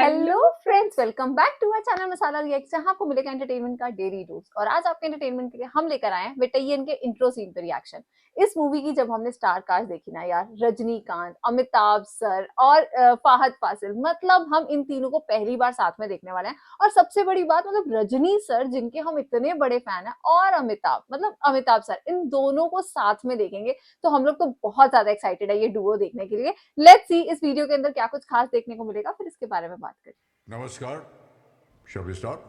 Hello friends, welcome back to our channel Masala react, जहां आपको मिलेगा एंटरटेनमेंट का डेली डोज। और आज आपके एंटरटेनमेंट के लिए हम लेकर आए हैं बेटैयन के इंट्रो सीन पे रिएक्शन। इस मूवी की जब हमने स्टार कास्ट देखी ना यार, रजनीकांत, अमिताभ सर और फाहद फासिल, मतलब हम इन तीनों को पहली बार साथ में देखने वाले हैं। और सबसे बड़ी बात, मतलब रजनी सर जिनके हम इतने बड़े फैन हैं, और अमिताभ, मतलब अमिताभ सर, इन दोनों को साथ में देखेंगे तो हम लोग तो बहुत ज्यादा एक्साइटेड है ये डुओ देखने के लिए। लेट्स सी इस वीडियो के अंदर क्या कुछ खास देखने को मिलेगा, फिर इसके बारे में बात करें। नमस्कार। Shall we start?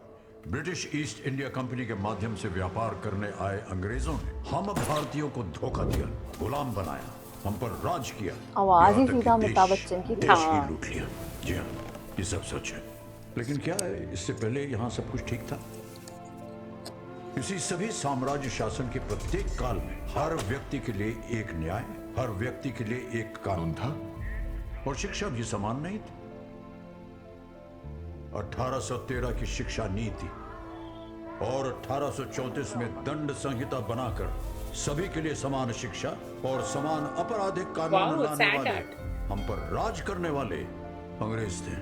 British East India Company के माध्यम से व्यापार करने आए अंग्रेजों ने हम भारतीयों को धोखा दिया, गुलाम बनाया, हम पर राज किया, आवाज ही यहाँ तक सीधा कि अमिताभ बच्चन की थी। देश ही लूट लिया। जी हाँ, ये सब सच है। लेकिन क्या है, इससे पहले यहाँ सब कुछ ठीक था? इसी सभी साम्राज्य शासन के प्रत्येक काल में हर व्यक्ति के लिए एक न्याय, हर व्यक्ति के लिए एक कानून था, और शिक्षा भी समान नहीं थी। 1813 की शिक्षा नीति और 1834 में दंड संहिता बनाकर सभी के लिए समान शिक्षा और समान आपराधिक कानून लाने वाले, हम पर राज करने वाले अंग्रेज थे।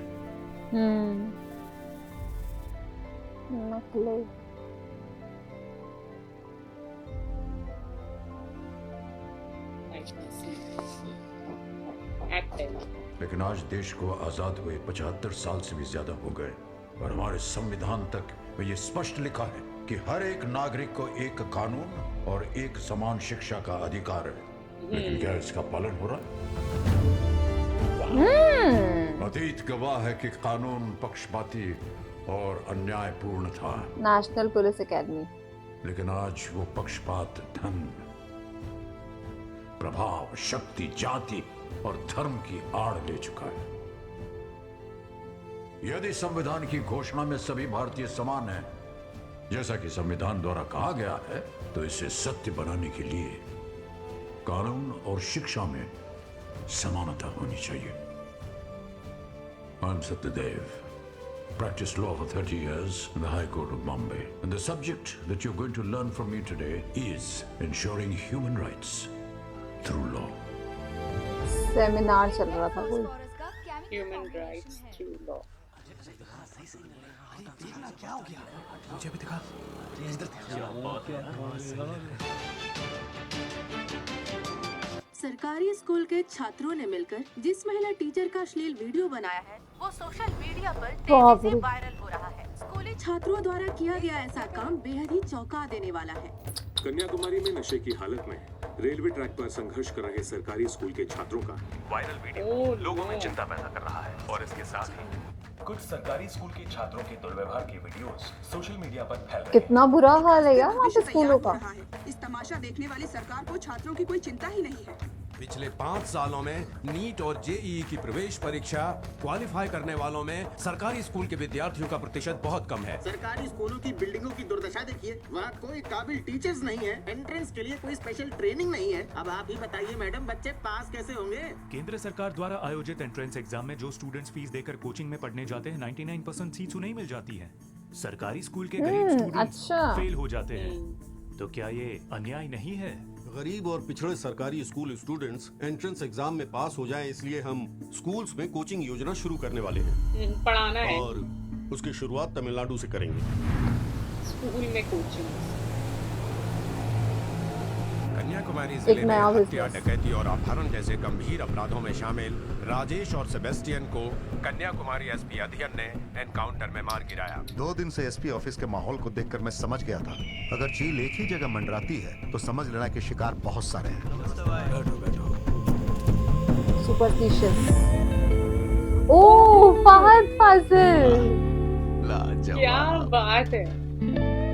मतलब लेकिन आज देश को आजाद हुए 75 साल से भी ज्यादा हो गए, और हमारे संविधान तक में ये स्पष्ट लिखा है कि हर एक नागरिक को एक कानून और एक समान शिक्षा का अधिकार है। लेकिन क्या इसका पालन हो रहा है? अतीत गवाह है कि कानून पक्षपाती और अन्यायपूर्ण था। National police academy. लेकिन आज वो पक्षपात धन, प्रभाव, शक्ति, जाति और धर्म की आड़ ले चुका है। यदि संविधान की घोषणा में सभी भारतीय समान हैं, जैसा कि संविधान द्वारा कहा गया है, तो इसे सत्य बनाने के लिए कानून और शिक्षा में समानता होनी चाहिए। I'm Satyadev, practiced law for 30 years in the High Court of Bombay, and the subject that you're going to learn from me today is ensuring human rights through law. Seminar चल रहा था कोई। Human rights through law. क्या हो गया? मुझे भी दिखा। सरकारी स्कूल के छात्रों ने मिलकर जिस महिला टीचर का अश्लील वीडियो बनाया है, वो सोशल मीडिया पर तेजी से वायरल हो रहा है। स्कूली छात्रों द्वारा किया गया ऐसा काम बेहद ही चौंका देने वाला है। कन्याकुमारी में नशे की हालत में रेलवे ट्रैक पर संघर्ष कर रहे सरकारी स्कूल के छात्रों का वायरल वीडियो लोगों में चिंता पैदा कर रहा है, और इसके साथ ही कुछ सरकारी स्कूल के छात्रों के दुर्व्यवहार की वीडियोस सोशल मीडिया पर फैल रही हैं। कितना बुरा हाल है यार वहाँ पे स्कूलों का। इस तमाशा देखने वाली सरकार को छात्रों की कोई चिंता ही नहीं है। पिछले 5 सालों में नीट और जेईई की प्रवेश परीक्षा क्वालिफाई करने वालों में सरकारी स्कूल के विद्यार्थियों का प्रतिशत बहुत कम है। सरकारी स्कूलों की बिल्डिंगों की दुर्दशा देखिए, वहाँ कोई काबिल टीचर्स नहीं है, एंट्रेंस के लिए कोई स्पेशल ट्रेनिंग नहीं है। अब आप ही बताइए मैडम, बच्चे पास कैसे होंगे? केंद्र सरकार द्वारा आयोजित एंट्रेंस एग्जाम में जो स्टूडेंट्स फीस देकर कोचिंग में पढ़ने जाते हैं, 99% सीट्स उन्हें मिल जाती है। सरकारी स्कूल के गरीब स्टूडेंट्स फेल हो जाते हैं। तो क्या ये अन्याय नहीं है? गरीब और पिछड़े सरकारी स्कूल स्टूडेंट्स एंट्रेंस एग्जाम में पास हो जाएं, इसलिए हम स्कूल्स में कोचिंग योजना शुरू करने वाले हैं। पढ़ाना है और उसकी शुरुआत तमिलनाडु से करेंगे। स्कूल में कोचिंग। कन्याकुमारी जिले में हत्या, डकैती और अपहरण जैसे गंभीर अपराधों में शामिल राजेश और सेबेस्टियन को कन्याकुमारी एसपी अध्ययन ने एनकाउंटर में मार गिराया। 2 दिन से एसपी ऑफिस के माहौल को देखकर मैं समझ गया था, अगर चील एक ही जगह मंडराती है तो समझ लेना कि शिकार बहुत सारे हैं। सुपरस्टिशियस। ओह, फहद फासिल। क्या बात है,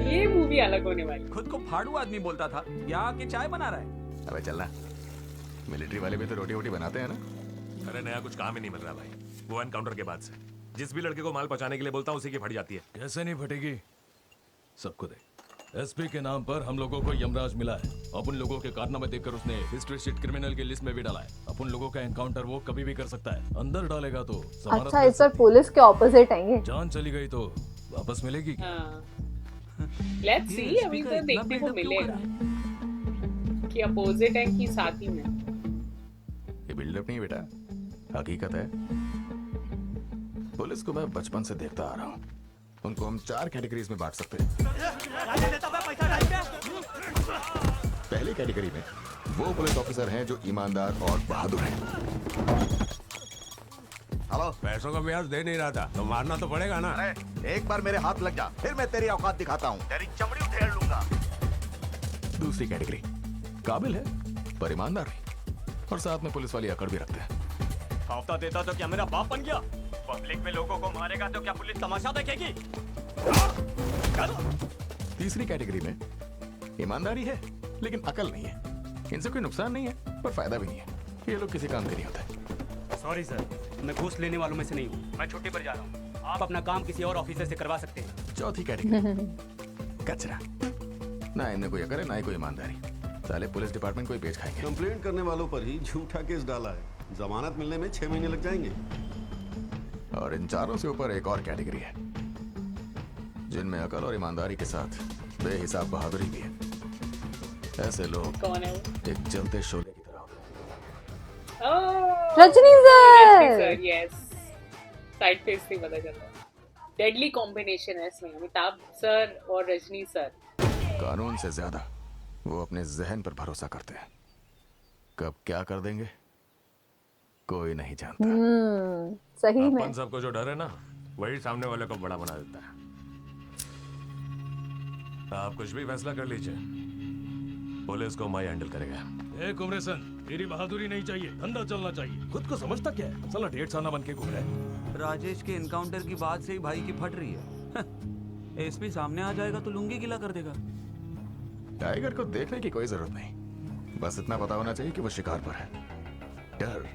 ये मूवी अलग होने वाली। खुद को फाड़ू आदमी बोलता था, यहाँ आके चाय बना रहा है। अबे चलना, मिलिट्री वाले भी तो रोटी वोटी बनाते हैं ना। अरे नया कुछ काम ही नहीं मिल रहा भाई, वो एनकाउंटर के बाद से जिस भी लड़के को माल पहुंचाने के लिए बोलता हूँ उसी की फट जाती है। कैसे नहीं फटेगी? सबको दे। एसपी के नाम पर हम लोगों को यमराज मिला है। अपन लोगों के कारनामे देखकर उसने हिस्ट्री शीट क्रिमिनल की लिस्ट में भी डाला है। अपन लोगों का एनकाउंटर वो कभी भी कर सकता है। अंदर डालेगा तो अच्छा, इस बार पुलिस के ऑपोजिट आएंगे। जान चली गई तो वापस मिलेगी। लेट्स सी, अभी तो देखने को मिलेगा कि अपोजिट है कि साथी में। ये बिल्डअप नहीं बेटा, हकीकत है। पुलिस को मैं बचपन से देखता आ रहा हूँ। उनको हम 4 कैटेगरीज में बांट सकते हैं। पहली कैटेगरी में वो पुलिस ऑफिसर हैं जो ईमानदार और बहादुर हैं। हेलो, पैसों का ब्याज दे नहीं रहा था तो मारना तो पड़ेगा ना। अरे एक बार मेरे हाथ लग जा, फिर मैं तेरी औकात दिखाता हूँ, तेरी चमड़ी उधेड़ लूंगा। दूसरी कैटेगरी काबिल है पर ईमानदार नहीं, और साथ में पुलिस वाली अकड़ भी रखते हैं। हफ्ता देता तो क्या मेरा बाप बन गया? पब्लिक में लोगों को मारेगा तो क्या पुलिस तमाशा देखेगी? तीसरी कैटेगरी में ईमानदारी है लेकिन अकल नहीं है। इनसे कोई नुकसान नहीं है पर फायदा भी नहीं है। ये लोग किसी काम के नहीं होते। सॉरी सर, मैं घूस लेने वालों में से नहीं हूँ। मैं छुट्टी पर जा रहा हूँ। आप अपना काम किसी और ऑफिसर से करवा सकते हैं। चौथी कैटेगरी कचरा, ना इनमें कोई अकल है ना ही कोई ईमानदारी। साले पुलिस डिपार्टमेंट कोई बेच खाएंगे। कंप्लेंट करने वालों पर ही झूठा केस डाला है, जमानत मिलने में 6 महीने लग जाएंगे। और इन चारों से ऊपर एक और कैटेगरी है जिनमें अकल और ईमानदारी के साथ बेहिसाब बहादुरी भी है। ऐसे लोग कौन है वो? एक जलते शोले की तरह होते हैं। Rajni sir, yes, side face से पता चल रहा है। डेडली कॉम्बिनेशन है इसमें, अमिताभ सर और रजनी सर। कानून से ज्यादा वो अपने जहन पर भरोसा करते हैं। कब क्या कर देंगे कोई नहीं जानता। सही में। अपन सबको जो डर है ना, वही सामने वाले को बड़ा बना देता है। आप कुछ भी फैसला कर लीजिए, पुलिस को मैं हैंडल करेगा। ए कुमरेसन, तेरी बहादुरी नहीं चाहिए, धंधा चलना चाहिए। खुद को समझता क्या है? साला 1.5 साल बन के घूम रहा है। राजेश के एनकाउंटर की बात से ही भाई की फट रही है। एसपी सामने आ जाएगा तो लुंगी गीला कर देगा। टाइगर को देखने की कोई जरूरत नहीं, बस इतना पता होना चाहिए कि वो शिकार पर है। डर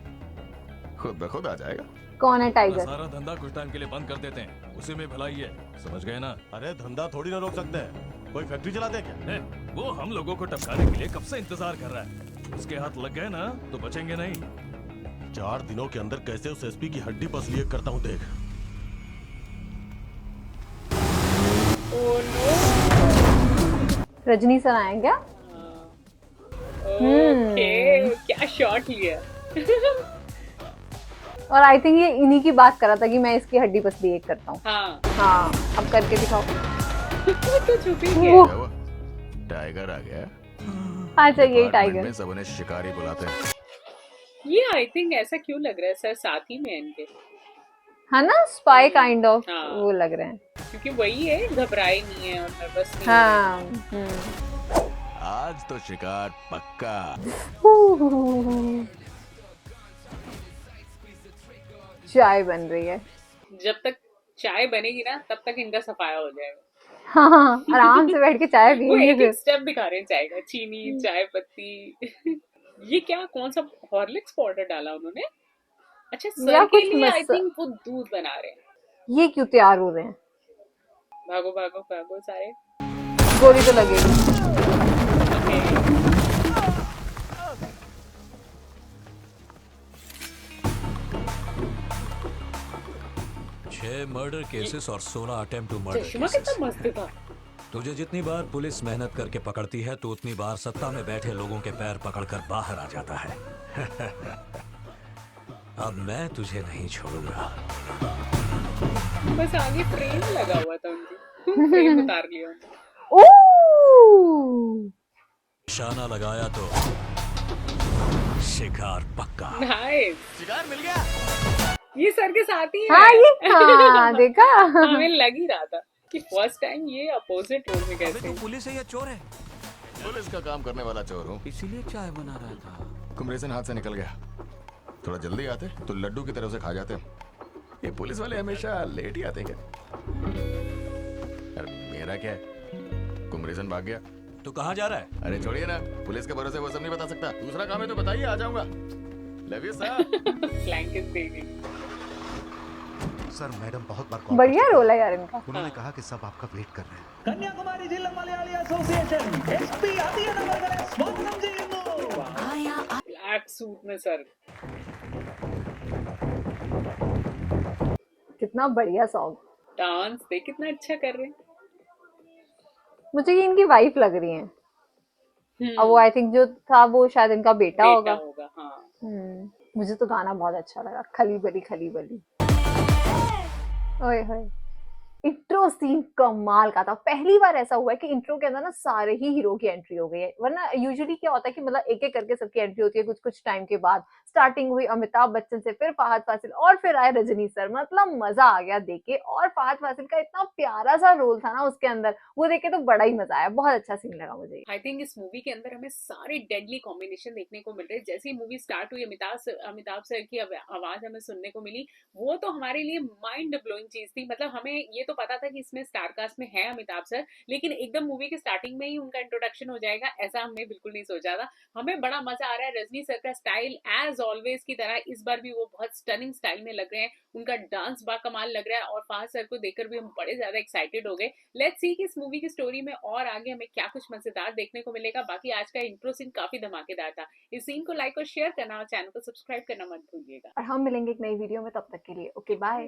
खुद ब खुद आ जाएगा। कौन है टाइगर? सारा धंधा कुछ टाइम के लिए बंद कर देते हैं, उसी में भलाई है, समझ गए ना? अरे धंधा थोड़ी ना रोक सकते हैं, कोई फैक्ट्री चलाते हैं क्या? वो हम लोगों को टपकाने के लिए कब से इंतजार कर रहा है। उसके हाथ लग गए ना तो बचेंगे नहीं। 4 दिनों के अंदर कैसे उस एसपी की हड्डी पसली करता हूँ देख। रजनी सर आए क्या? ओके, क्या शॉट लिया। और आई थिंक ये इन्हीं की बात कर रहा था कि मैं इसकी हड्डी पसली एक करता हूँ। हाँ, अब करके दिखाओ। तो छुप ही गया। टाइगर आ गया। अच्छा, यही टाइगर। सब उन्हें शिकारी बुलाते हैं। ये आई थिंक ऐसा क्यों लग रहा है सर, साथ ही में इनके, है ना, स्पाई काइंड ऑफ वो लग रहे हैं। क्योंकि वही है, घबराए नहीं है और नर्वस नहीं है। आज तो शिकार पक्का। चाय बन रही है। जब तक चाय बनेगी ना तब तक इनका सफाया हो जाएगा। हाँ, आराम से बैठ के चाय पिएंगे। एक स्टेप दिखा रहे हैं चाय का, चीनी, चाय पत्ती। ये क्या, कौन सा हॉर्लिक्स पाउडर डाला उन्होंने? अच्छा, सर के लिए आई थिंक वो दूध बना रहे हैं। ये क्यों तैयार हो रहे हैं? भागो भागो भागो सारे। गोली तो लगेगी। छह मर्डर केसेस और 16 अटेम्प्ट टू मर्डर चश्मा कितना मस्त था। तुझे जितनी बार पुलिस मेहनत करके पकड़ती है तो उतनी बार सत्ता में बैठे लोगों के पैर पकड़कर बाहर आ जाता है। अब मैं तुझे नहीं छोड़ूंगा। बस आगे फ्रेम लगा हुआ था उनकी, फ्रेम उतार लिया। निशाना लगाया तो शिकार पक्का। नाइस, शिकार मिल गया। ये सर के साथ ही है। हाँ, देखा। हमें लग ही रहा था कि फर्स्ट टाइम ये अपोजिट रोल में कैसे। तो पुलिस है या चोर है? पुलिस का काम करने वाला चोर हूँ, इसीलिए चाय बना रहा था। कुमरेसन हाथ से निकल गया। थोड़ा जल्दी आते तो लड्डू की तरह से खा जाते। ये पुलिस वाले हमेशा लेट ही आते हैं क्या? मेरा क्या है, कुमरेसन भाग गया। तू कहाँ जा रहा है? अरे छोड़िए ना, पुलिस के भरोसे वो सब नहीं बता सकता। दूसरा काम है तो बताइए, आ जाऊंगा। Love you sir. Blanket baby. Sir madam बहुत बार बढ़िया रोल है यार इनका। उन्होंने कहा कि सब आपका वेट कर रहे हैं। कन्याकुमारी जिला मलयाली एसोसिएशन एसपी आदियनगर स्वागतम ചെയ്യുന്നു। ब्लैक सूट में सर। कितना बढ़िया सॉन्ग। डांस देख कितना अच्छा कर रहे हैं। मुझे ये इनकी वाइफ लग रही है। अब वो आई थिंक जो था वो शायद इनका बेटा होगा। हाँ। मुझे तो गाना बहुत अच्छा लगा, खली बली खली बली। ओए होए! इंट्रो सीन कमाल का था। पहली बार ऐसा हुआ है कि इंट्रो के अंदर ना सारे ही हीरो की एंट्री हो गई है। वरना यूजुअली क्या होता है कि मतलब एक-एक करके सबकी एंट्री होती है कुछ-कुछ टाइम के बाद। स्टार्टिंग हुई अमिताभ बच्चन से, फिर फहद फासिल और फिर आए रजनी सर। मतलब मज़ा आ गया देख के और फहद फासिल का इतना प्यारा-सा रोल था ना उसके अंदर, वो देख के तो बड़ा ही मज़ा आया। बहुत अच्छा सीन लगा मुझे। आई थिंक इस मूवी के अंदर हमें सारे डेडली कॉम्बिनेशन देखने को मिल रहे हैं। जैसे ही मूवी स्टार्ट हुई अमिताभ सर की आवाज हमें सुनने को मिली, वो तो हमारे लिए माइंड ब्लोइंग चीज थी। मतलब हमें ये तो पता था कि इसमें स्टार कास्ट में है अमिताभ सर, लेकिन एकदम मूवी के स्टार्टिंग में ही उनका इंट्रोडक्शन हो जाएगा ऐसा हमने बिल्कुल नहीं सोचा था। हमें बड़ा मजा आ रहा है। रजनी सर का स्टाइल एज ऑलवेज की तरह इस बार भी वो बहुत स्टनिंग स्टाइल में लग रहे हैं। उनका डांस बाकमाल लग रहा है और फहद सर को देखकर भी हम बड़े ज्यादा एक्साइटेड हो गए। लेट्स सी कि इस मूवी की स्टोरी में और आगे हमें क्या कुछ मजेदार देखने को मिलेगा। बाकी आज का इंट्रो सीन काफी धमाकेदार था। इस सीन को लाइक और शेयर करना और चैनल को सब्सक्राइब करना मत भूलिएगा। और हम मिलेंगे एक नई वीडियो में, तब तक के लिए ओके बाय।